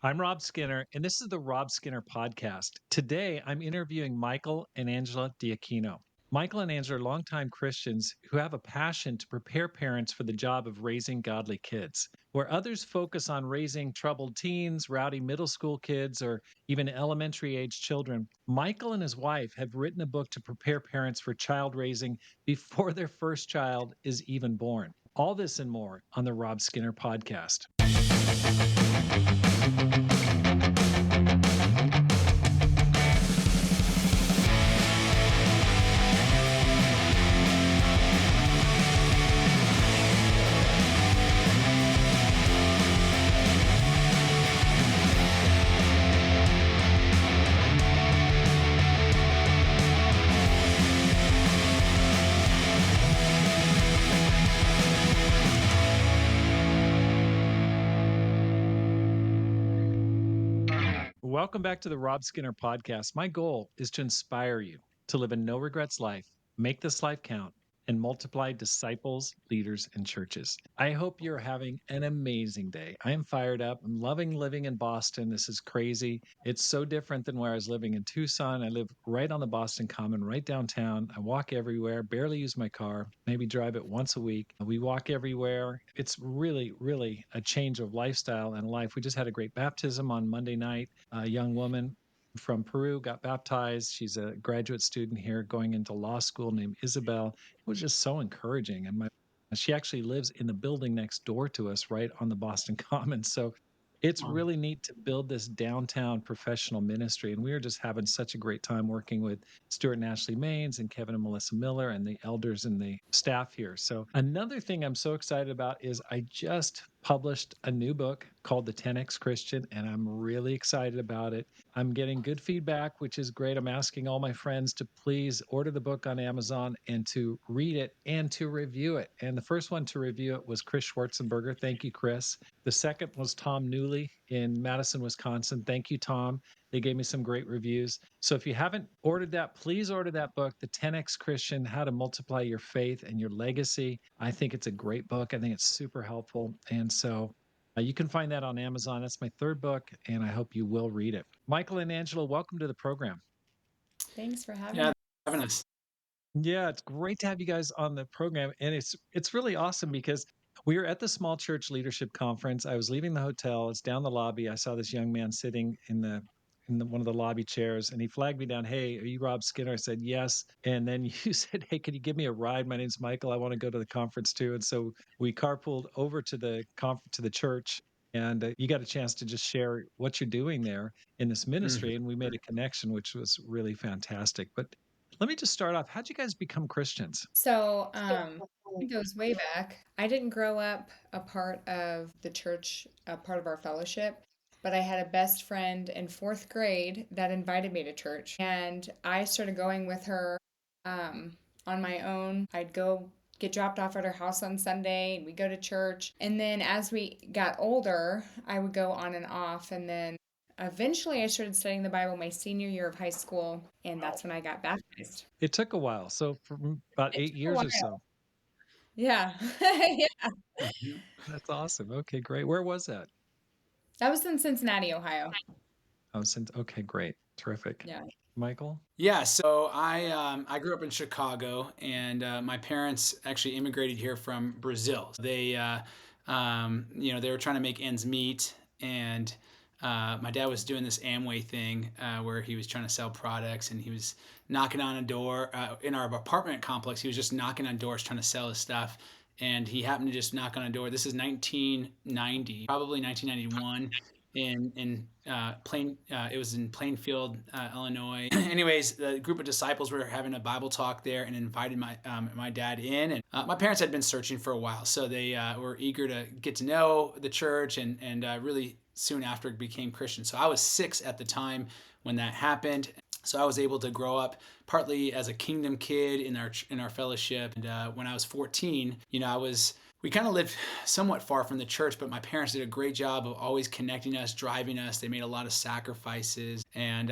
I'm Rob Skinner, and this is the Rob Skinner Podcast. Today, I'm interviewing Michael and Angela DeAquino. Michael and Angela are longtime Christians who have a passion to prepare parents for the job of raising godly kids. Where others focus on raising troubled teens, rowdy middle school kids, or even elementary age children, Michael and his wife have written a book to prepare parents for child raising before their first child is even born. All this and more on the Rob Skinner Podcast. Welcome back to the Rob Skinner Podcast. My goal is to inspire you to live a no regrets life, make this life count, and multiply disciples, leaders, and churches. I hope you're having an amazing day. I am fired up. I'm loving living in Boston. This is crazy. It's so different than where I was living in Tucson. I live right on the Boston Common, right downtown. I walk everywhere, barely use my car, maybe drive it once a week. We walk everywhere. It's really, really a change of lifestyle and life. We just had a great baptism on Monday night. A young woman from Peru got baptized. She's a graduate student here going into law school named Isabel. It was just so encouraging. And she actually lives in the building next door to us, right on the Boston Common. So it's Um, really neat to build this downtown professional ministry. And we are just having such a great time working with Stuart and Ashley Maines and Kevin and Melissa Miller and the elders and the staff here. So another thing I'm so excited about is I just published a new book called The 10X Christian, and I'm really excited about it. I'm getting good feedback, which is great. I'm asking all my friends to please order the book on Amazon and to read it and to review it. And the first one to review it was Chris Schwarzenberger. Thank you, Chris. The second was Tom Newley in Madison, Wisconsin. Thank you, Tom. They gave me some great reviews. So if you haven't ordered that, please order that book, The 10X Christian, How to Multiply Your Faith and Your Legacy. I think it's a great book. I think it's super helpful. And so you can find that on Amazon. That's my third book, and I hope you will read it. Michael and Angela, welcome to the program. Thanks for having yeah, us. having us. Yeah, it's great to have you guys on the program, and it's really awesome because we were at the small church leadership conference. I was leaving the hotel. It's down the lobby. I saw this young man sitting in one of the lobby chairs, and he flagged me down. Hey, are you Rob Skinner? I said yes. And then you said, Hey, can you give me a ride? My name's Michael. I want to go to the conference too. And so we carpooled over to the to the church. And you got a chance to just share what you're doing there in this Mhm. ministry, and we made a connection, which was really fantastic. But let me just start off. How'd you guys become Christians? So, it goes way back. I didn't grow up a part of the church, a part of our fellowship, but I had a best friend in fourth grade that invited me to church, and I started going with her on my own. I'd go get dropped off at her house on Sunday, and we go to church. And then as we got older, I would go on and off, and then eventually I started studying the Bible my senior year of high school, and that's when I got baptized. It took a while. So for about It eight took a years or while. so. Yeah. Yeah. Mhm. That's awesome. Okay, great. Where was that? That was in Cincinnati, Ohio. Oh, since okay, great. Terrific. Yeah. Michael? Yeah, so I grew up in Chicago, and my parents actually immigrated here from Brazil. They were trying to make ends meet, and my dad was doing this Amway thing where he was trying to sell products, and he was knocking on a door in our apartment complex. He was just knocking on doors trying to sell his stuff, and he happened to just knock on a door. This is 1990, probably 1991 it was in Plainfield, Illinois. Anyways, the group of disciples were having a Bible talk there and invited my dad in. And my parents had been searching for a while, so they were eager to get to know the church and really soon after became Christian. So I was 6 at the time when that happened. So I was able to grow up partly as a kingdom kid in our fellowship. And when I was 14, we kind of lived somewhat far from the church, but my parents did a great job of always connecting us, driving us. They made a lot of sacrifices, and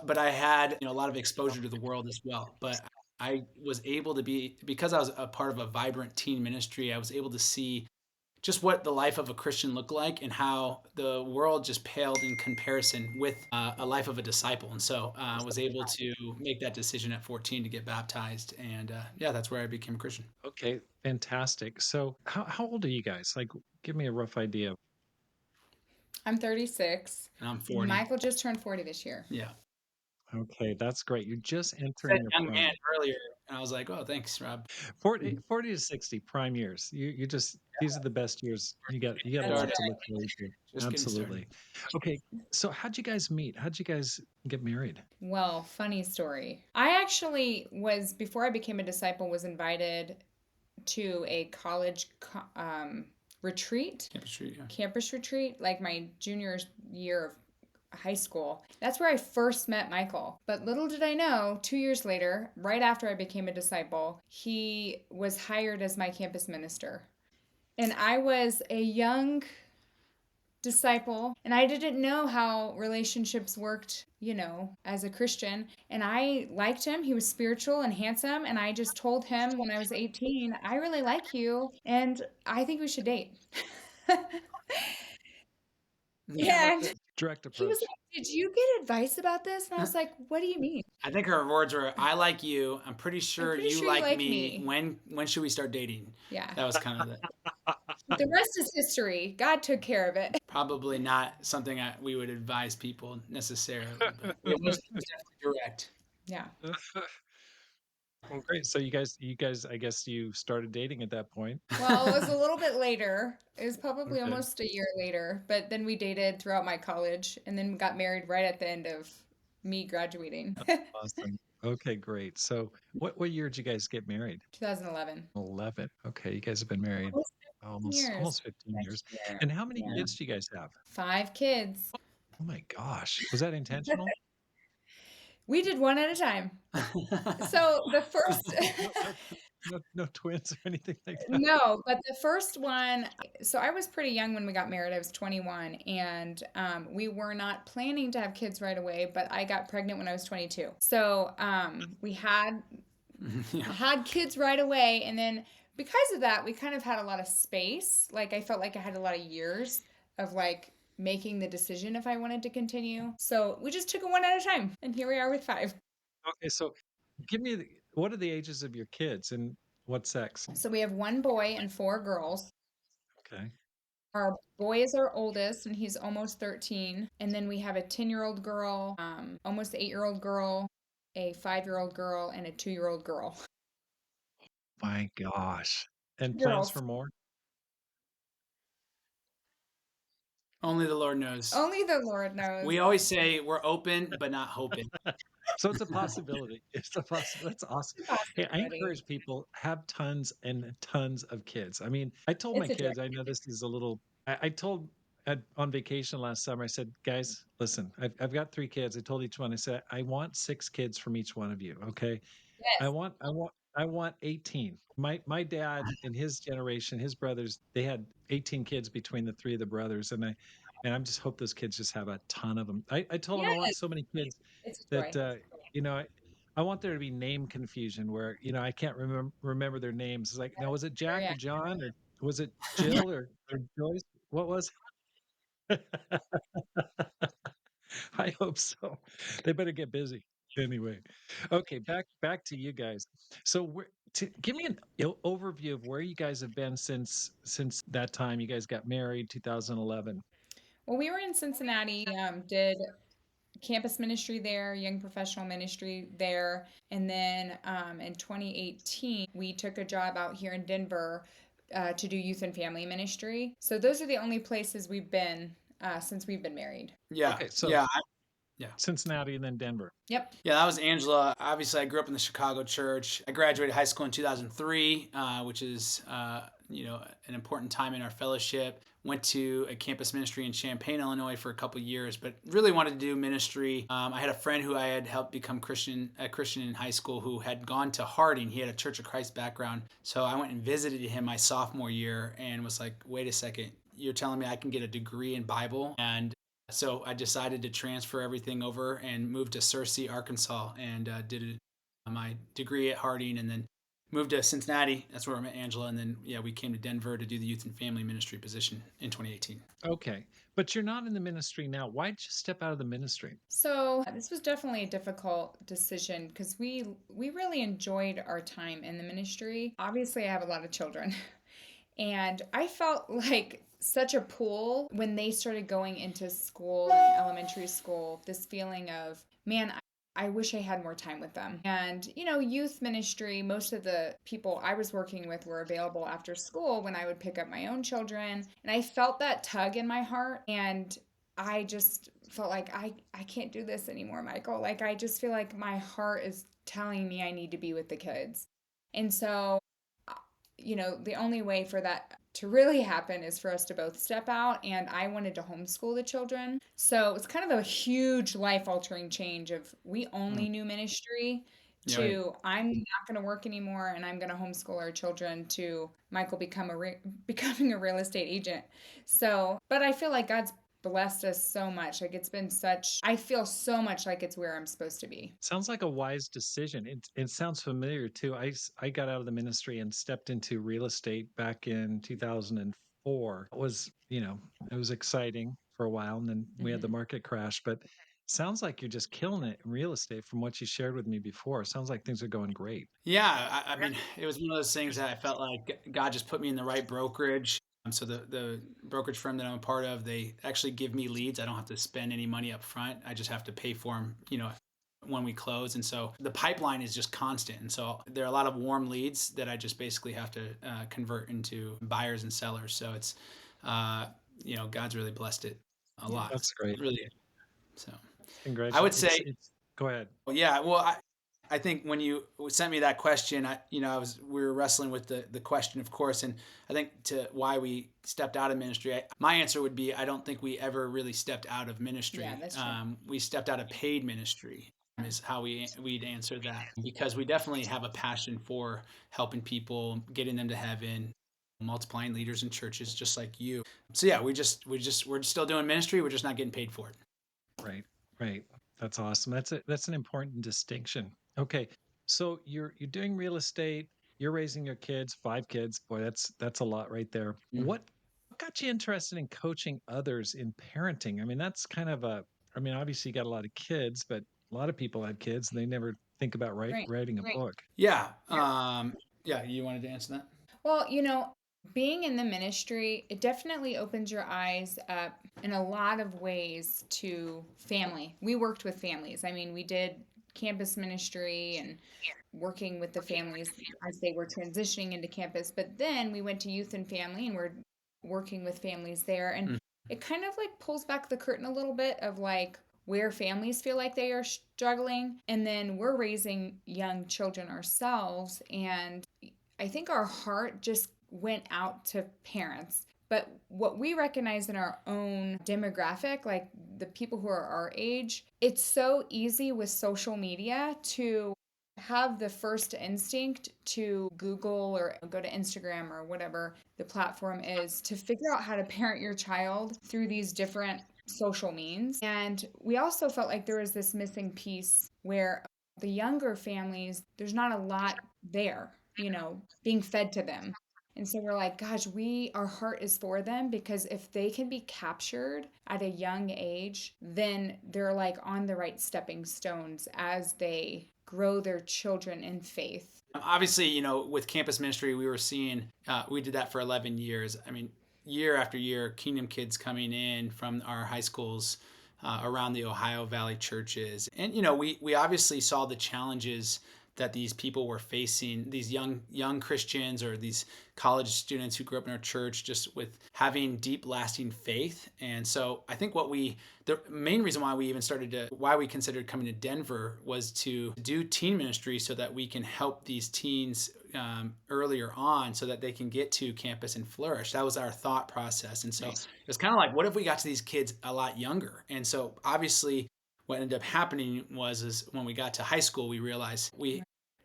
but I had a lot of exposure to the world as well. But I was able to because I was a part of a vibrant teen ministry. I was able to see just what the life of a Christian looked like and how the world just paled in comparison with a life of a disciple. And so I was able to make that decision at 14 to get baptized. And yeah, that's where I became a Christian. Okay, fantastic. So how old are you guys? Like, give me a rough idea. I'm 36. And I'm 40. Michael just turned 40 this year. Yeah. Okay, that's great. You're just Said entering your young man prime. earlier. And I was like, oh, thanks, Rob. 40 to 60 prime years. You just these are the best years. You got a That's lot Started. to right. look forward to. Just getting started. Absolutely. Okay, so how'd you guys meet? How'd you guys get married? Well, funny story. I actually was, before I became a disciple, was invited to a retreat, Campus Street, yeah. campus retreat, like my junior year of high school. That's where I first met Michael. But little did I know, 2 years later, right after I became a disciple, he was hired as my campus minister. And I was a young disciple and I didn't know how relationships worked, as a Christian. And I liked him. He was spiritual and handsome. And I just told him when I was 18, I really like you and I think we should date. Yeah. And Direct he was approach. like, "Did you get advice about this?" And I was like, "What do you mean?" I think her words were, I like you. I'm pretty I'm sure pretty you sure you like like me. me. When should we start dating? Yeah. That was kind of The rest is history. God took care of it. probably not something we would advise people necessarily, but it was definitely direct. Yeah. Well, great. So you guys, I guess you started dating at that point. Well, it was a little bit later. It was probably Okay, almost a year later, but then we dated throughout my college and then got married right at the end of me graduating. awesome. Okay, great. So what year did you guys get married? 2011. 11. Okay, you guys have been married Almost 15 almost years almost 15 next years. year. And how many Yeah. kids do you guys have? 5 kids. Oh my gosh. Was that intentional? We did one at a time. So the first No, no twins or anything like that. No, but the first one, so I was pretty young when we got married. I was 21, and we were not planning to have kids right away, but I got pregnant when I was 22. So we Yeah. had kids right away, and then because of that, we kind of had a lot of space. Like I felt like I had a lot of years of like making the decision if I wanted to continue. So we just took it one at a time, and here we are with 5. Okay, so give me what are the ages of your kids and what sex? So we have 1 boy and 4 girls. Okay. Our boy is our oldest, and he's almost 13. And then we have a 10-year-old girl, almost 8-year-old girl, a 5-year-old girl, and a 2-year-old girl. My gosh. And plans Girls. for more? Only the Lord knows. Only the Lord knows. We always say we're open, but not hoping. So it's a possibility. It's a possibility. That's awesome. It's a Hey, I possibility. encourage people have tons and tons of kids. I mean, I told my It's a dream. kids, I know this is a little, I told on vacation last summer, I said, guys, listen, I've got 3 kids. I told each one, I said, I want 6 kids from each one of you. Okay. Yes. I want 18. My dad in his generation, his brothers, they had 18 kids between the 3 of the brothers. And I just hope those kids just have a ton of them. I told them I want Yes. so many kids It's a that, joy. you know, I want there to be name confusion where, I can't remember their names. It's like, now was it Sure, Jack yeah. or John or was it Jill or Joyce? What was it? I hope so. They better get busy. Anyway, okay, back to you guys. So, give me an overview of where you guys have been since that time you guys got married, 2011. Well, we were in Cincinnati, did campus ministry there, young professional ministry there. And then in 2018, we took a job out here in Denver to do youth and family ministry. So those are the only places we've been since we've been married. Yeah. Okay, so Yeah. Yeah. Cincinnati and then Denver. Yep. Yeah, that was Angela. Obviously, I grew up in the Chicago church. I graduated high school in 2003, which is an important time in our fellowship. Went to a campus ministry in Champaign, Illinois, for a couple years, but really wanted to do ministry. I had a friend who I had helped become a Christian in high school, who had gone to Harding. He had a Church of Christ background, so I went and visited him my sophomore year, and was like, "Wait a second, you're telling me I can get a degree in Bible?" And so I decided to transfer everything over and move to Searcy, Arkansas, and did my degree at Harding, and then moved to Cincinnati. That's where I met Angela. And then, yeah, we came to Denver to do the youth and family ministry position in 2018. Okay. But you're not in the ministry now. Why'd you step out of the ministry? So this was definitely a difficult decision because we really enjoyed our time in the ministry. Obviously, I have a lot of children, and I felt like such a pull when they started going into school and elementary school. This feeling of, man, I wish I had more time with them. And, youth ministry, most of the people I was working with were available after school when I would pick up my own children. And I felt that tug in my heart. And I just felt like I can't do this anymore, Michael. Like, I just feel like my heart is telling me I need to be with the kids. And so, the only way for that to really happen is for us to both step out. And I wanted to homeschool the children. So it's kind of a huge life altering change of we Mm. only knew ministry Yeah, right. to I'm not going to work anymore and I'm going to homeschool our children to Michael becoming a real estate agent. So, but I feel like God's blessed us so much. Like I feel so much like it's where I'm supposed to be. Sounds like a wise decision. It sounds familiar too. I got out of the ministry and stepped into real estate back in 2004. It was exciting for a while, and then we had the Mhm. market crash. But sounds like you're just killing it in real estate from what you shared with me before. Sounds like things are going great. Yeah, I mean, it was one of those things that I felt like God just put me in the right brokerage. So the brokerage firm that I'm a part of, they actually give me leads. I don't have to spend any money up front. I just have to pay for them, when we close. And so the pipeline is just constant. And so there are a lot of warm leads that I just basically have to convert into buyers and sellers. So it's, God's really blessed it a Yeah. lot. That's great. Really. So I would Congratulations. say, It's go ahead. well, yeah. Well, I think when you sent me that question, we were wrestling with the question, of course, and I think to why we stepped out of ministry, my answer would be I don't think we ever really stepped out of Yeah, ministry. that's true. We stepped out of paid ministry is how we'd answer that because we definitely have a passion for helping people, getting them to heaven, multiplying leaders in churches, just like you. So yeah, we're still doing ministry. We're just not getting paid for it. Right, right. That's awesome. That's an important distinction. Okay. So you're doing real estate, you're raising your kids, 5 kids. Boy, that's a lot right there. What got you interested in coaching others in parenting? I mean, that's kind of obviously you got a lot of kids, but a lot of people have kids and they never think about Right. writing a book. Yeah. Yeah. You wanted to answer that? Well, being in the ministry, it definitely opens your eyes up in a lot of ways to family. We worked with families. I mean, we did campus ministry and working with the families as they were transitioning into campus, but then we went to youth and family and we're working with families there. And it kind of like pulls back the curtain a little bit of like where families feel like they are struggling. And then we're raising young children ourselves. And I think our heart just went out to parents. But what we recognize in our own demographic, like the people who are our age, it's so easy with social media to have the first instinct to Google or go to Instagram or whatever the platform is to figure out how to parent your child through these different social means. And we also felt like there was this missing piece where the younger families, there's not a lot there, being fed to them. And so we're like, gosh, our heart is for them because if they can be captured at a young age, then they're like on the right stepping stones as they grow their children in faith. Obviously, with campus ministry, we were seeing, we did that for 11 years. I mean, year after year, Kingdom kids coming in from our high schools around the Ohio Valley churches. And, we obviously saw the challenges that these people were facing, these young Christians or these college students who grew up in our church, just with having deep, lasting faith. And so I think the main reason why we considered coming to Denver was to do teen ministry so that we can help these teens earlier on so that they can get to campus and flourish. That was our thought process. And so it was kind of like, what if we got to these kids a lot younger? And so obviously what ended up happening is when we got to high school, we realized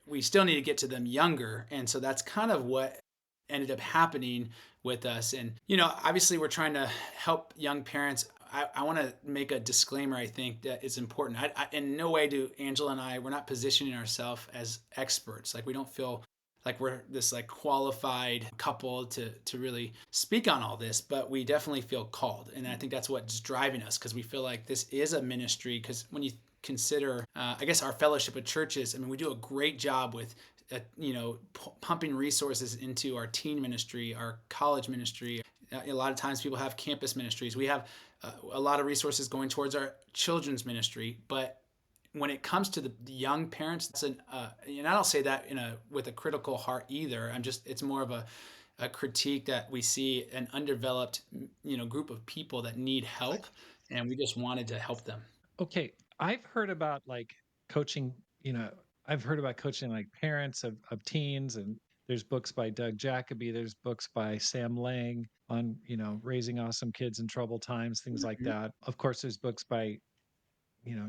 we still need to get to them younger. And so that's kind of what ended up happening with us. And, obviously we're trying to help young parents. I want to make a disclaimer. I think that it's important. In no way do Angela and I, we're not positioning ourselves as experts. Like we don't feel like we're this like qualified couple to really speak on all this, but we definitely feel called. And I think that's what's driving us, because we feel like this is a ministry. Because when you consider, I guess, our fellowship of churches, I mean, we do a great job with pumping resources into our teen ministry, our college ministry. A lot of times people have campus ministries. We have a lot of resources going towards our children's ministry. But when it comes to the young parents, and I don't say that with a critical heart either. It's more of a critique that we see an undeveloped, group of people that need help, and we just wanted to help them. Okay, I've heard about like coaching, you know, I've heard about coaching like parents of teens, and there's books by Doug Jacoby, there's books by Sam Lang on, raising awesome kids in troubled times, things like Mhm. that. Of course, there's books by,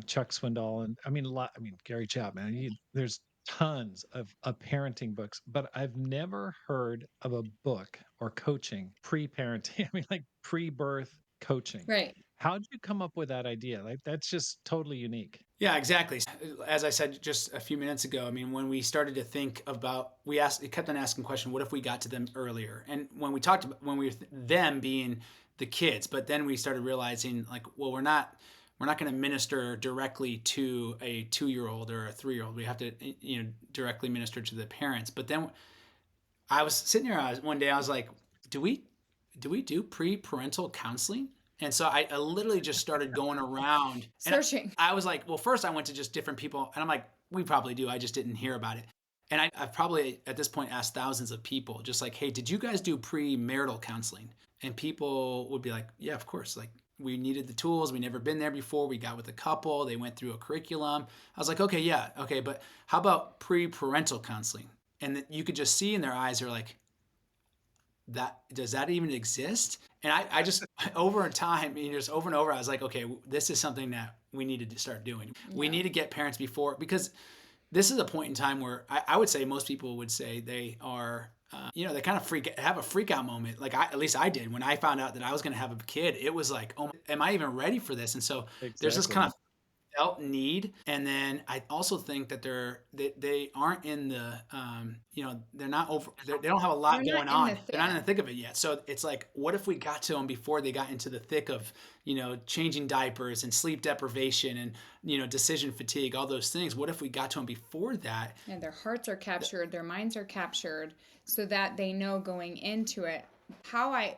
Chuck Swindoll, and I mean a lot, I mean Gary Chapman. There's tons of parenting books, but I've never heard of a book or coaching pre-parenting. I mean like pre-birth coaching. Right. How did you come up with that idea? Like that's just totally unique. Yeah, exactly. As I said just a few minutes ago, I mean, when we started to think about, it kept on asking the question, what if we got to them earlier? And when we talked about, when we were them being the kids, but then we started realizing like, well, we're not going to minister directly to a 2-year-old or a 3-year-old. We have to, directly minister to the parents. But then I was sitting here one day, I was like, do we do pre-parental counseling? And so I literally just started going around, and Searching. I was like, well, first I went to just different people, and I'm like, we probably do. I just didn't hear about it. And I've probably at this point asked thousands of people, just like, hey, did you guys do pre-marital counseling? And people would be like, yeah, of course. Like, we needed the tools. We never been there before. We got with a couple. They went through a curriculum. I was like, okay, yeah, okay, but how about pre-parental counseling? And you could just see in their eyes, they're like, that does that even exist? And I just over time, just over and over, I was like, okay, this is something that we needed to start doing. We Yeah. need to get parents before, because this is a point in time where I would say most people would say they are, they kind of have a freak out moment. Like at least I did when I found out that I was going to have a kid. It was like, oh, am I even ready for this? And so there's this kind Exactly. of felt need. And then I also think that they aren't in the they're not over they don't have a They're lot not going in on. the They're not in the thick. thick of it yet. So it's like, what if we got to them before they got into the thick of changing diapers and sleep deprivation and decision fatigue, all those things? What if we got to them before that? And their hearts are captured, their minds are captured, so that they know going into it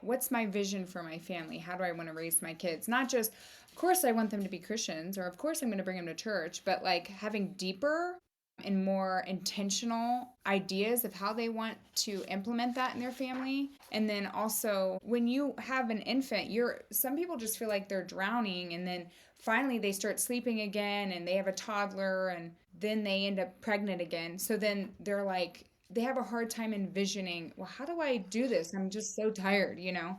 what's my vision for my family? How do I want to raise my kids? Not just, of course I want them to be Christians, or of course I'm going to bring them to church, but like having deeper and more intentional ideas of how they want to implement that in their family. And then also, when you have an infant, some people just feel like they're drowning, and then finally they start sleeping again, and they have a toddler, and then they end up pregnant again. So then they're like, they have a hard time envisioning, well, how do I do this? I'm just so tired, you know?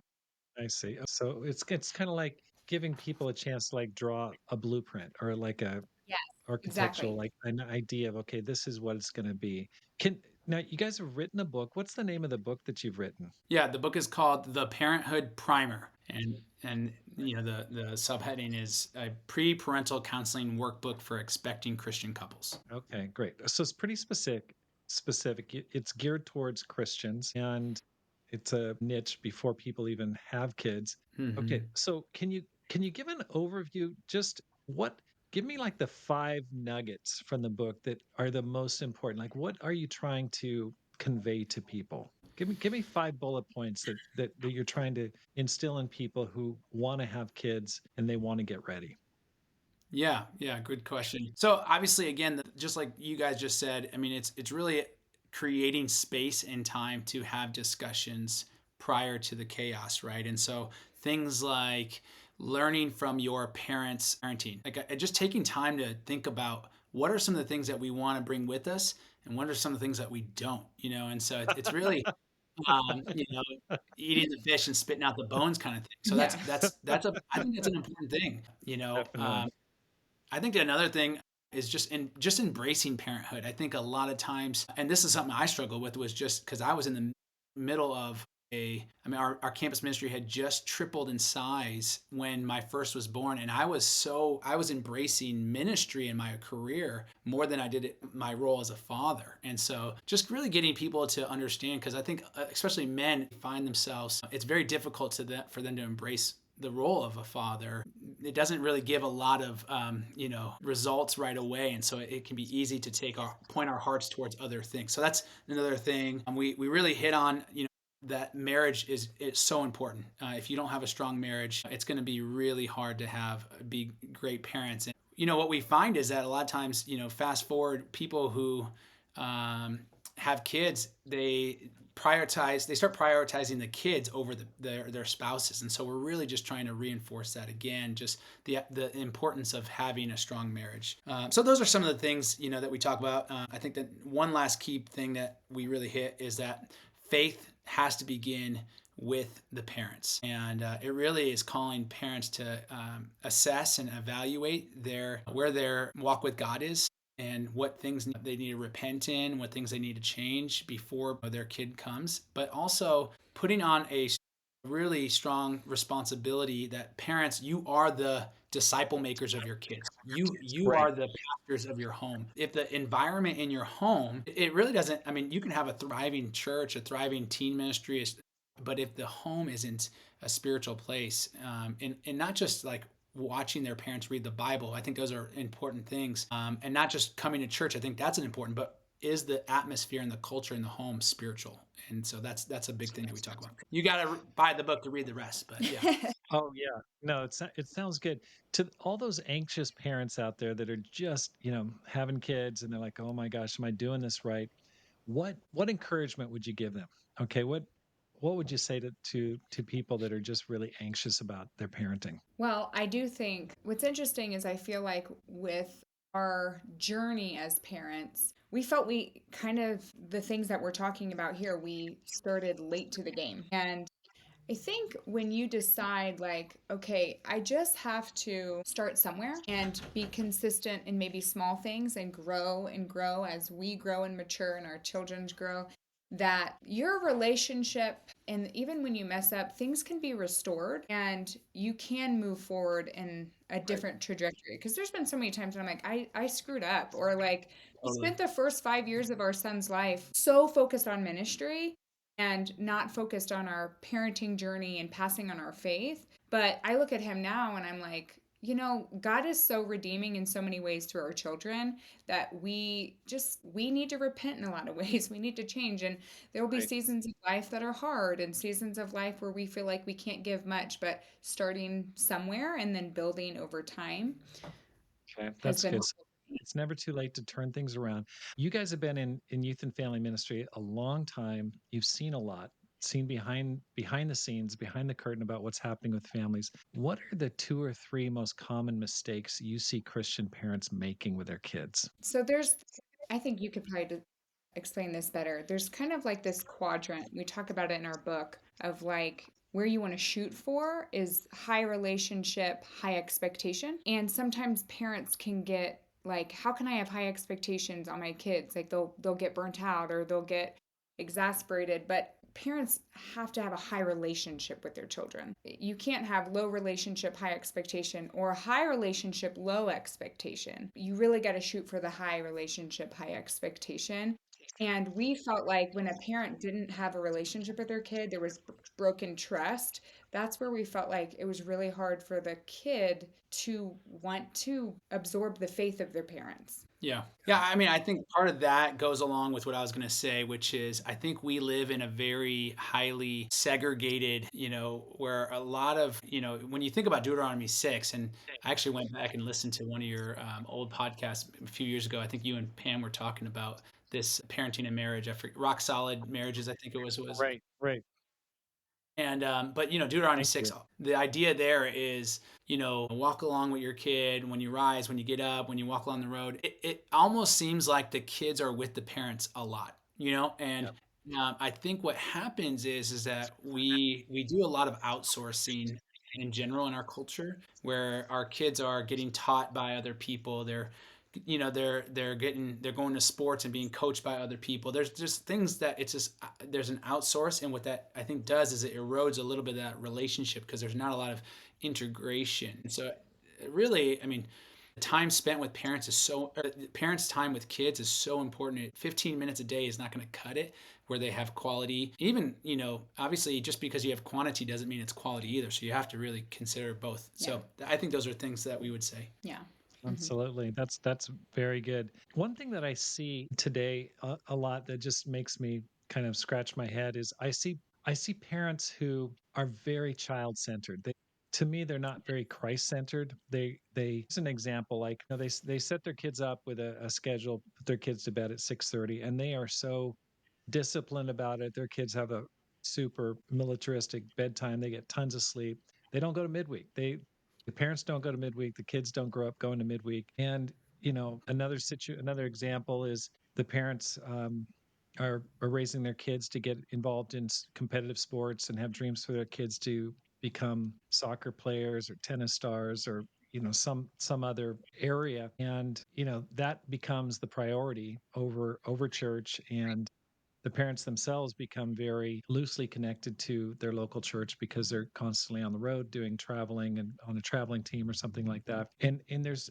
I see. So it's kind of like giving people a chance to like draw a blueprint or like a Yes, architectural, exactly. like an idea of, okay, this is what it's going to be. Can Now you guys have written a book. What's the name of the book that you've written? Yeah, the book is called The Parenthood Primer, and the subheading is a pre-parental counseling workbook for expecting Christian couples. Okay, great. So it's pretty specific. Specific. It's geared towards Christians, and it's a niche before people even have kids. Okay, Hmm. so can you give an overview? Just what? Give me like the five nuggets from the book that are the most important. Like, what are you trying to convey to people? Give me five bullet points that you're trying to instill in people who want to have kids and they want to get ready. Yeah, yeah, good question. So obviously, again, just like you guys just said, I mean, it's really creating space and time to have discussions prior to the chaos, right? And so things like learning from your parents' parenting, like just taking time to think about what are some of the things that we want to bring with us, and what are some of the things that we don't, And so it's really, um, you know, eating the fish and spitting out the bones kind of thing. So Yeah. I think that's an important thing, Definitely. I think another thing is just embracing parenthood. I think a lot of times, and this is something I struggle with, was just because I was in the middle of I mean, our campus ministry had just tripled in size when my first was born. And I was embracing ministry in my career more than I did my role as a father. And so just really getting people to understand, because I think especially men find themselves, it's very difficult for them to embrace the role of a father. It doesn't really give a lot of results right away, and so it can be easy to point our hearts towards other things. So that's another thing. We really hit on that marriage is so important. If you don't have a strong marriage, it's going to be really hard to be great parents. And what we find is that a lot of times, fast forward, people who have kids, they start prioritizing the kids over their spouses. And so we're really just trying to reinforce that again, just the importance of having a strong marriage. So those are some of the things that we talk about. I think that one last key thing that we really hit is that faith has to begin with the parents. And it really is calling parents to assess and evaluate where their walk with God is, and what things they need to repent in, what things they need to change before their kid comes. But also putting on a really strong responsibility that parents, you are the disciple makers of your kids. You Right. are the pastors of your home. If the environment in your home, it really doesn't, I mean, you can have a thriving church, a thriving teen ministry, but if the home isn't a spiritual place, and not just like watching their parents read the Bible, I think those are important things. And not just coming to church, I think that's an important, but is the atmosphere and the culture in the home spiritual? And so that's a big thing that we talk about. You got to buy the book to read the rest, but yeah. Oh, yeah. No, it sounds good. To all those anxious parents out there that are just, having kids and they're like, "Oh my gosh, am I doing this right?" What encouragement would you give them? Okay, what would you say to people that are just really anxious about their parenting? Well, I do think what's interesting is I feel like with our journey as parents, we felt we kind of the things that we're talking about here, we started late to the game. And I think when you decide, like, okay, I just have to start somewhere and be consistent in maybe small things and grow as we grow and mature and our children grow, that your relationship, and even when you mess up, things can be restored and you can move forward in a Right. different trajectory. Because there's been so many times when I'm like, I screwed up, or like, we Totally. spent the first 5 years of our son's life so focused on ministry and not focused on our parenting journey and passing on our faith. But I look at him now and I'm like, God is so redeeming in so many ways to our children that we need to repent in a lot of ways. We need to change. And there will be Right. seasons of life that are hard and seasons of life where we feel like we can't give much, but starting somewhere and then building over time Okay, has that's been good. helpful for me. It's never too late to turn things around. You guys have been in youth and family ministry a long time. You've seen a lot, seen behind the scenes, behind the curtain about what's happening with families. What are the two or three most common mistakes you see Christian parents making with their kids? So I think you could probably explain this better. There's kind of like this quadrant. We talk about it in our book of like where you want to shoot for is high relationship, high expectation. And sometimes parents can get like, how can I have high expectations on my kids? Like they'll get burnt out or they'll get exasperated. But parents have to have a high relationship with their children. You can't have low relationship, high expectation, or high relationship, low expectation. You really got to shoot for the high relationship, high expectation. And we felt like when a parent didn't have a relationship with their kid, there was broken trust. That's where we felt like it was really hard for the kid to want to absorb the faith of their parents. Yeah. Yeah. I mean, I think part of that goes along with what I was going to say, which is I think we live in a very highly segregated, where a lot of, when you think about Deuteronomy 6, and I actually went back and listened to one of your old podcasts a few years ago. I think you and Pam were talking about this parenting and marriage. I forget, rock solid marriages, I think it was. Right, right. And but Deuteronomy Thank 6, you. the idea there is, walk along with your kid when you rise, when you get up, when you walk along the road. It almost seems like the kids are with the parents a lot, and Yeah. I think what happens is that we do a lot of outsourcing in general in our culture, where our kids are getting taught by other people. they're going to sports and being coached by other people. There's just things that it's just there's an outsource, and what that I think does is it erodes a little bit of that relationship because there's not a lot of integration. So really, I mean, time spent with parents is parents' time with kids is so important. 15 minutes a day is not going to cut it where they have quality. Even, obviously just because you have quantity doesn't mean it's quality either. So you have to really consider both. Yeah. So I think those are things that we would say. Yeah. Absolutely. That's very good. One thing that I see today a lot that just makes me kind of scratch my head is I see parents who are very child-centered. To me, they're not very Christ-centered. As an example, like, they set their kids up with a schedule, put their kids to bed at 6:30, and they are so disciplined about it. Their kids have a super militaristic bedtime. They get tons of sleep. They don't go to midweek. The parents don't go to midweek. The kids don't grow up going to midweek. And another example is the parents are raising their kids to get involved in competitive sports and have dreams for their kids to become soccer players or tennis stars or some other area, and that becomes the priority over church, and the parents themselves become very loosely connected to their local church because they're constantly on the road doing traveling and on a traveling team or something like that. And there's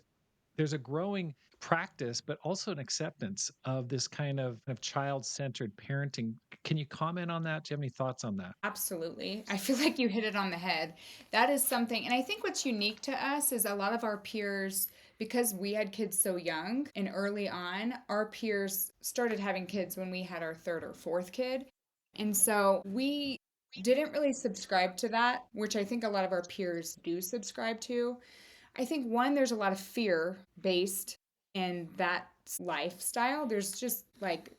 a growing practice, but also an acceptance of this kind of child-centered parenting. Can you comment on that? Do you have any thoughts on that? Absolutely. I feel like you hit it on the head. That is something, and I think what's unique to us is a lot of our peers, because we had kids so young and early on, our peers started having kids when we had our third or fourth kid. And so we didn't really subscribe to that, which I think a lot of our peers do subscribe to. I think one, there's a lot of fear based in that lifestyle. There's just like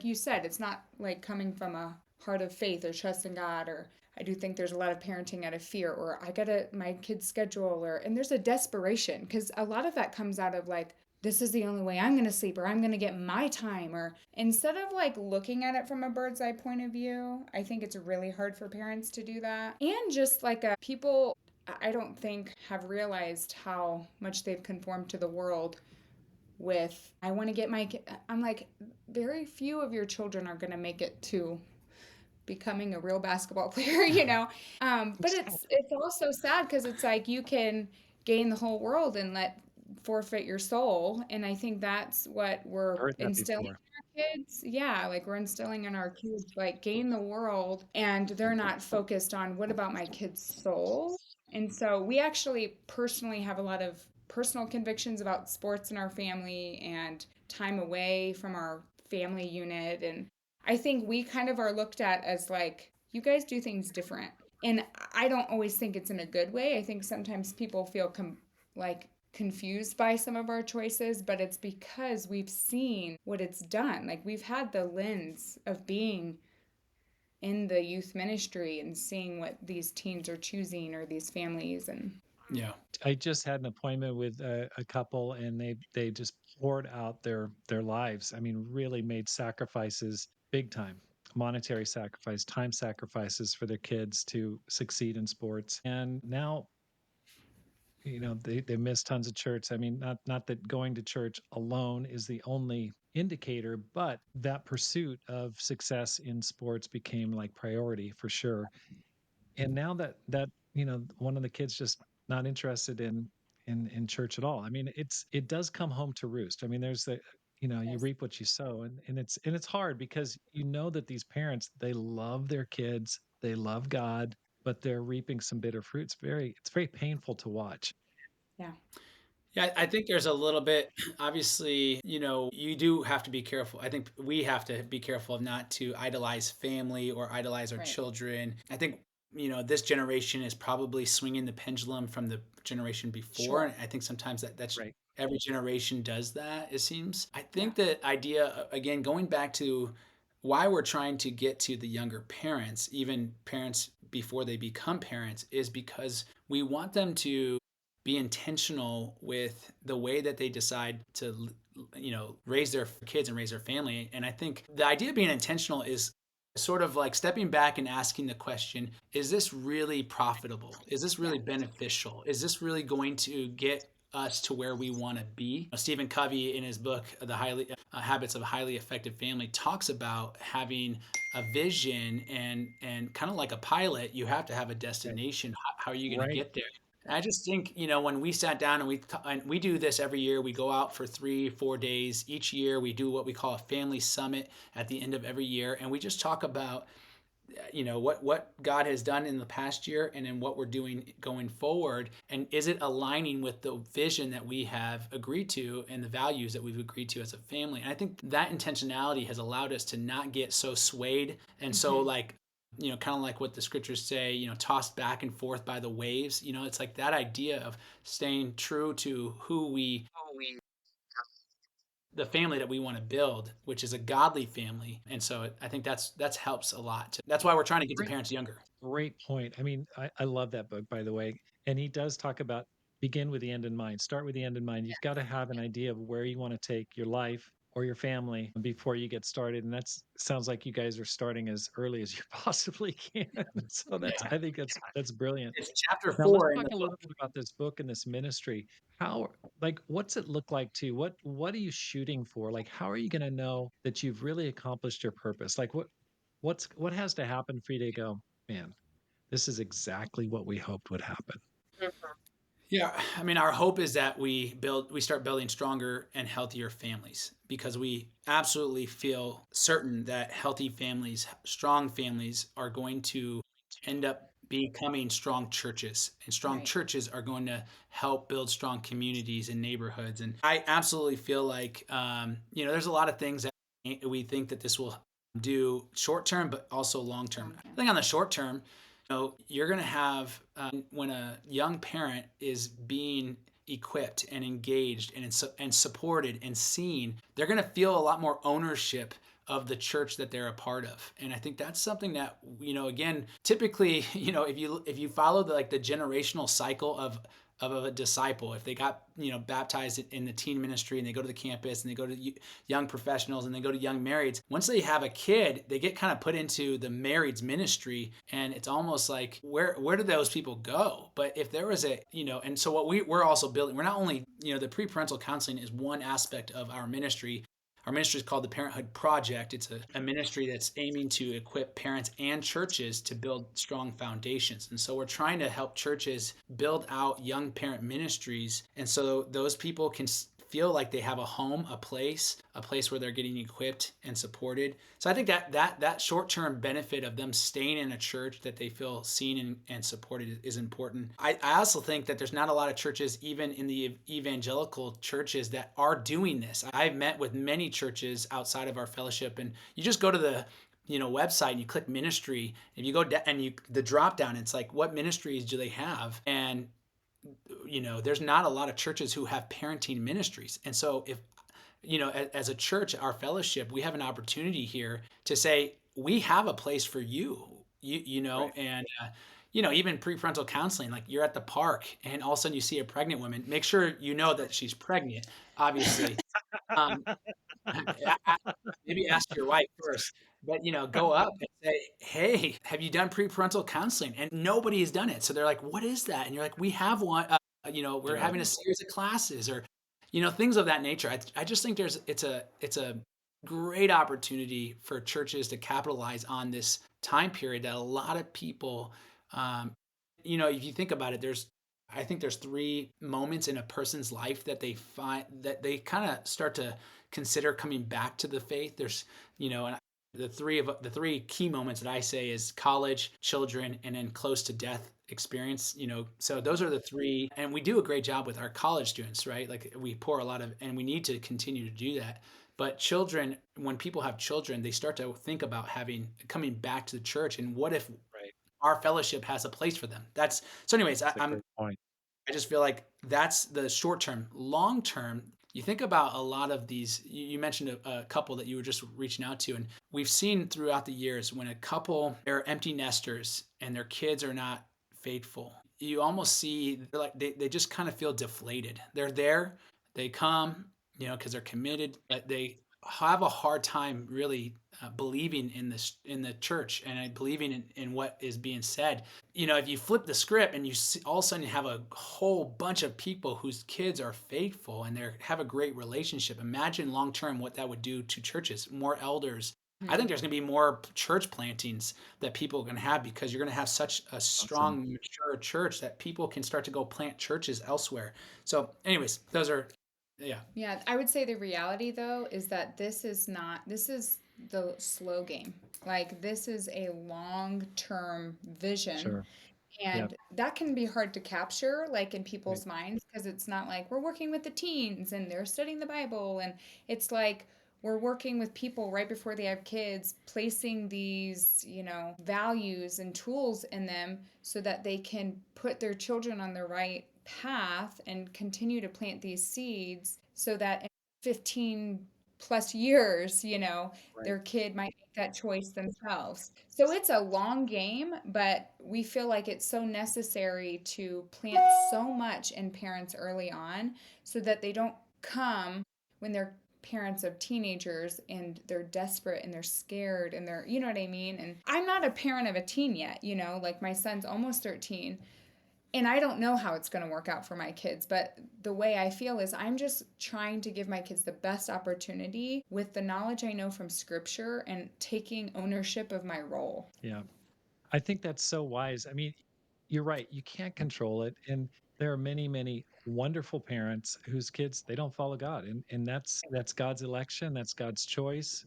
you said, it's not like coming from a heart of faith or trust in God, or I do think there's a lot of parenting out of fear, or I gotta my kid's schedule, or and there's a desperation because a lot of that comes out of like this is the only way I'm going to sleep or I'm going to get my time, or instead of like looking at it from a bird's eye point of view. I think it's really hard for parents to do that, and just like people I don't think have realized how much they've conformed to the world with I want to get my kid. I'm like very few of your children are going to make it to becoming a real basketball player. But it's also sad because it's like you can gain the whole world and let forfeit your soul, and I think that's what we're Heard that instilling before. in our kids. Yeah, like we're instilling in our kids like gain the world, and they're not focused on what about my kid's soul. And so we actually personally have a lot of personal convictions about sports in our family and time away from our family unit, and I think we kind of are looked at as like, you guys do things different. And I don't always think it's in a good way. I think sometimes people feel like confused by some of our choices, but it's because we've seen what it's done. Like we've had the lens of being in the youth ministry and seeing what these teens are choosing or these families and Yeah. I just had an appointment with a couple, and they just poured out their lives. I mean, really made sacrifices, big time, monetary sacrifice, time sacrifices for their kids to succeed in sports. And now, they miss tons of church. I mean, not that going to church alone is the only indicator, but that pursuit of success in sports became like priority for sure. And now that one of the kids just not interested in church at all. I mean, it does come home to roost. I mean, there's the you yes. reap what you sow, and it's hard because that these parents, they love their kids, they love God, but they're reaping some bitter fruits. It's very painful to watch. Yeah. Yeah, I think there's a little bit, obviously, you do have to be careful. I think we have to be careful of not to idolize family or idolize our Right. children. I think, this generation is probably swinging the pendulum from the generation before. Sure. And I think sometimes that's Right. every generation does that, it seems. I Yeah. think the idea, again, going back to why we're trying to get to the younger parents, even parents before they become parents, is because we want them to be intentional with the way that they decide to raise their kids and raise their family. And I think the idea of being intentional is sort of like stepping back and asking the question, is this really profitable? Is this Yeah. really beneficial? Is this really going to get us to where we want to be. Stephen Covey, in his book, The Habits of a Highly Effective Family, talks about having a vision and kind of like a pilot, you have to have a Right. destination. How are you going to Right. get there? I just think, when we sat down and we do this every year, we go out for 3, 4 days each year. We do what we call a family summit at the end of every year, and we just talk about what God has done in the past year and then what we're doing going forward, and is it aligning with the vision that we have agreed to and the values that we've agreed to as a family. And I think that intentionality has allowed us to not get so swayed and so Hmm. like kind of like what the scriptures say, tossed back and forth by the waves. It's like that idea of staying true to who we the family that we want to build, which is a godly family. And so I think that's helps a lot. That's why we're trying to get to Great. parents younger. Great point. I mean, I love that book, by the way. And he does talk about begin with the end in mind. Start with the end in mind. You've got to have an idea of where you want to take your life or your family before you get started. And that's sounds like you guys are starting as early as you possibly can. So that's Yeah. I think that's brilliant. It's chapter Now let's 4 in talk the a book. little bit about this book and this ministry. How like what's it look like to what are you shooting for? Like how are you going to know that you've really accomplished your purpose? Like what has to happen for you to go, man, this is exactly what we hoped would happen. Yeah, I mean, our hope is that we start building stronger and healthier families, because we absolutely feel certain that healthy families, strong families, are going to end up becoming strong churches, and strong Right. churches are going to help build strong communities and neighborhoods. And I absolutely feel like there's a lot of things that we think that this will do short term, but also long term. Long I term. think on the short term, you're going to have when a young parent is being equipped and engaged and supported and seen, they're going to feel a lot more ownership of the church that they're a part of. And I think that's something that again, typically, if you follow the generational cycle of a disciple, if they got baptized in the teen ministry and they go to the campus and they go to young professionals and they go to young marrieds, once they have a kid, they get kind of put into the marrieds ministry, and it's almost like where do those people go? But if there was and so what we're also building, we're not only the pre-parental counseling is one aspect of our ministry. Our ministry is called the Parenthood Project. It's a ministry that's aiming to equip parents and churches to build strong foundations. And so we're trying to help churches build out young parent ministries. And so those people can feel like they have a home, a place where they're getting equipped and supported. So I think that short-term benefit of them staying in a church that they feel seen and supported is important. I also think that there's not a lot of churches, even in the evangelical churches, that are doing this. I've met with many churches outside of our fellowship, and you just go to the website and you click ministry, and you go and the drop down, it's like, what ministries do they have? And there's not a lot of churches who have parenting ministries. And so if as a church, our fellowship, we have an opportunity here to say we have a place for Right. and even preparental counseling, like you're at the park and all of a sudden you see a pregnant woman, make sure you know that she's pregnant, obviously. um, Maybe ask your wife first, but go up and say, "Hey, have you done preparental counseling?" And nobody has done it, so they're like, "What is that?" And you're like, "We have one. We're Yeah. having a series of classes, or things of that nature." I just think it's a great opportunity for churches to capitalize on this time period that a lot of people, um, if you think about it, I think there's three moments in a person's life that they find that they kind of start to consider coming back to the faith. There's, and the three key moments that I say is college, children, and then close to death experience. So those are the three, and we do a great job with our college students, right? Like we pour a lot of, and we need to continue to do that. But children, when people have children, they start to think about coming back to the church, and what if Right. our fellowship has a place for them? That's so. Anyways, That's a great point. I just feel like that's the short term. Long term, you think about a lot of these. You mentioned a couple that you were just reaching out to, and we've seen throughout the years when a couple are empty nesters and their kids are not faithful, you almost see like they just kind of feel deflated. They're there, they come, because they're committed, but have a hard time really believing in this in the church and believing in what is being said. If you flip the script and you see, all of a sudden you have a whole bunch of people whose kids are faithful and they have a great relationship. Imagine long term what that would do to churches, more elders. I think Mhm. there's going to be more church plantings that people are going to have because you're going to have such a Awesome. strong, mature church that people can start to go plant churches elsewhere. So, anyways, those are, yeah, Yeah, I would say the reality though is that this is the slow game. Like this is a long-term vision, Sure. Yeah. and that can be hard to capture like in Right. people's minds because it's not like we're working with the teens and they're studying the Bible, and it's like we're working with people right before they have kids, placing these, values and tools in them so that they can put their children on the right path and continue to plant these seeds so that in 15 plus years, Right. their kid might make that choice themselves. So it's a long game, but we feel like it's so necessary to plant so much in parents early on so that they don't come when they're parents of teenagers and they're desperate and they're scared and they're, you know what I mean? And I'm not a parent of a teen yet, like my son's almost 13, and I don't know how it's going to work out for my kids, but the way I feel is I'm just trying to give my kids the best opportunity with the knowledge I know from scripture and taking ownership of my role. Yeah. I think that's so wise. I mean, you're right. You can't control it. And there are many, many wonderful parents whose kids they don't follow God. And that's God's election. That's God's choice.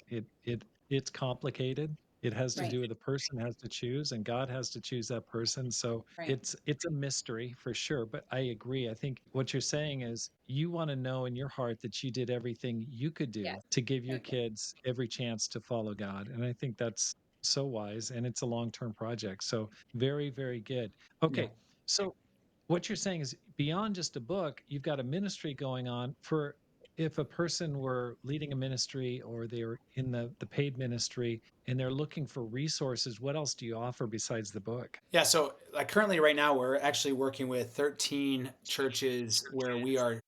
It's complicated. It has to Right, do with the person has to choose, and God has to choose that person. So right. it's a mystery for sure. But I agree. I think what you're saying is you want to know in your heart that you did everything you could Yes. do to give your Right. kids every chance to follow God. And I think that's so wise, and it's a long-term project. So very, very good. yeah. Okay. So what you're saying is beyond just a book, you've got a ministry going on for if a person were leading a ministry or they're in the paid ministry and they're looking for resources, what else do you offer besides the book? Yeah, so like currently right now we're actually working with 13 churches where we are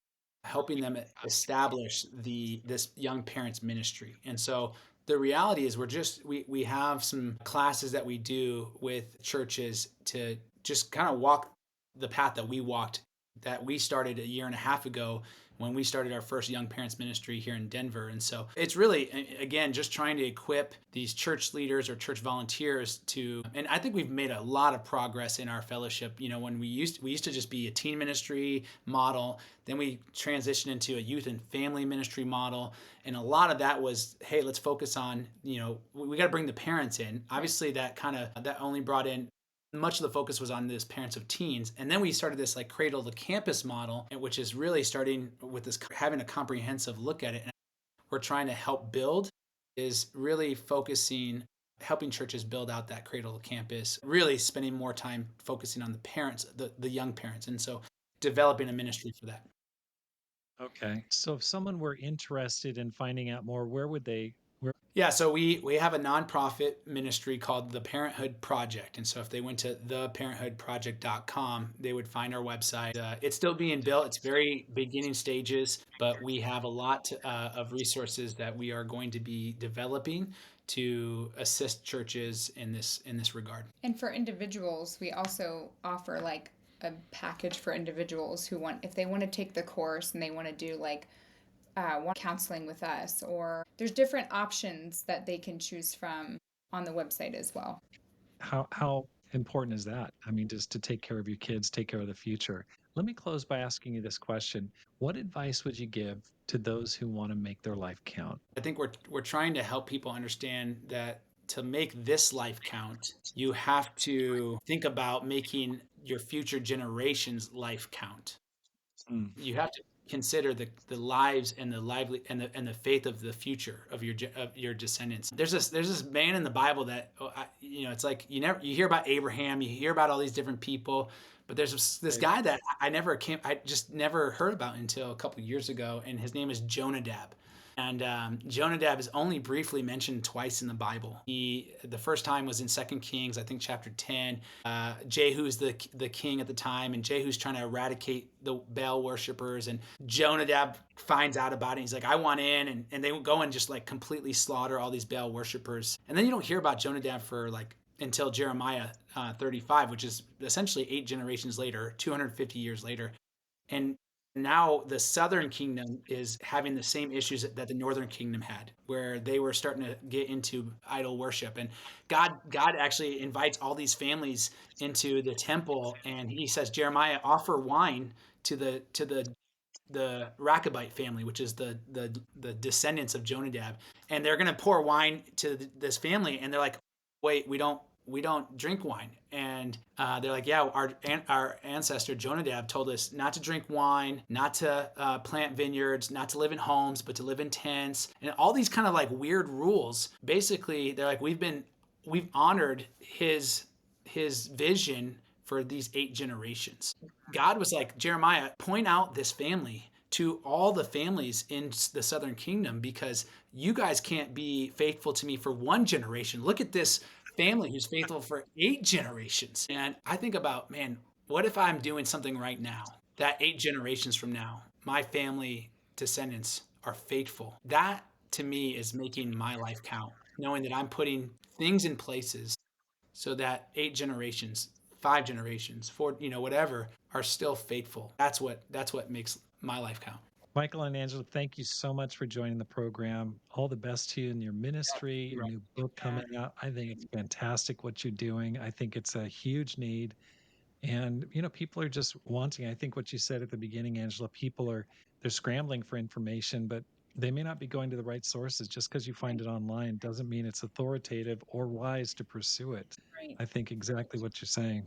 helping them establish this young parents ministry. And so the reality is we have some classes that we do with churches to just kind of walk the path that we walked, that we started a year and a half ago when we started our first young parents ministry here in Denver. And so it's really, again, just trying to equip these church leaders or church volunteers to, and I think we've made a lot of progress in our fellowship. When we used to just be a teen ministry model, then we transitioned into a youth and family ministry model. And a lot of that was, hey, let's focus on, we got to bring the parents in. Right. Obviously that only brought in, much of the focus was on this parents of teens, and then we started this like cradle to campus model, which is really starting with this having a comprehensive look at it. And we're trying to help build is really focusing, helping churches build out that cradle to campus, really spending more time focusing on the parents, the young parents, and so developing a ministry for that. Okay. So if someone were interested in finding out more, where would they where Yeah, so we have a nonprofit ministry called the Parenthood Project. And so if they went to theparenthoodproject.com, they would find our website. It's still being built. It's very beginning stages, but we have a lot of resources that we are going to be developing to assist churches in this regard. And for individuals, we also offer like a package for individuals who want, if they want to take the course and they want to do like counseling with us, or there's different options that they can choose from on the website as well. how important is that? I mean, just to take care of your kids, take care of the future. Let me close by asking you this question. What advice would you give to those who want to make their life count? I think we're trying to help people understand that to make this life count, you have to think about making your future generations' life count. Mm, You have to consider the lives and the lively and the faith of the future of your descendants. There's this man in the Bible that it's like you hear about Abraham, you hear about all these different people, But there's this Right. guy that I just never heard about until a couple years ago, and his name is Jonadab. And Jonadab is only briefly mentioned twice in the Bible. The first time was in 2 Kings, I think chapter 10. Jehu's the king at the time, and Jehu's trying to eradicate the Baal worshippers. And Jonadab finds out about it. He's like, I want in. And they go and just like completely slaughter all these Baal worshippers. And then you don't hear about Jonadab for like until Jeremiah 35, which is essentially 8 generations later, 250 years later. And now the southern kingdom is having the same issues that the northern kingdom had, where they were starting to get into idol worship. And God actually invites all these families into the temple, and he says, Jeremiah, offer wine to the Rakabite family, which is the descendants of Jonadab, and they're going to pour wine to this family, and they're like, wait, we don't drink wine. And they're like, yeah, our ancestor Jonadab told us not to drink wine, not to plant vineyards, not to live in homes, but to live in tents, and all these kind of like weird rules. Basically, they're like, we've honored his vision for these 8 generations. God was like, Jeremiah, point out this family to all the families in the southern kingdom, because you guys can't be faithful to me for 1 generation. Look at this family who's faithful for 8 generations. And I think about, man, what if I'm doing something right now that 8 generations from now, my family descendants are faithful? That to me is making my life count, knowing that I'm putting things in places so that 8 generations, 5 generations, four, whatever, are still faithful. That's what makes my life count. Michael and Angela, thank you so much for joining the program. All the best to you in your ministry, your new book coming out. I think it's fantastic what you're doing. I think it's a huge need. And, people are just wanting, I think what you said at the beginning, Angela, they're scrambling for information, but they may not be going to the right sources. Just because you find it online doesn't mean it's authoritative or wise to pursue it. Right. I think exactly what you're saying.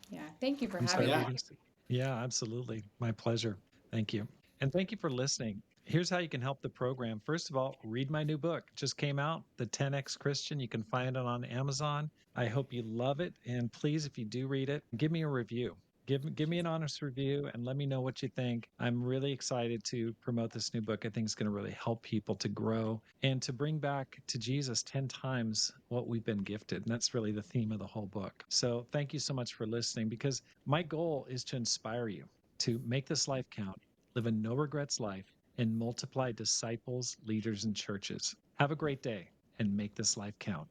Yeah. Thank you for I'm sorry, having Yeah. what were you me. going to say? Yeah, absolutely. My pleasure. Thank you. And thank you for listening. Here's how you can help the program. First of all, read my new book. It just came out, The 10X Christian. You can find it on Amazon. I hope you love it. And please, if you do read it, give me a review. Give me an honest review and let me know what you think. I'm really excited to promote this new book. I think it's going to really help people to grow and to bring back to Jesus 10 times what we've been gifted. And that's really the theme of the whole book. So thank you so much for listening, because my goal is to inspire you to make this life count, live a no regrets life, and multiply disciples, leaders, and churches. Have a great day and make this life count.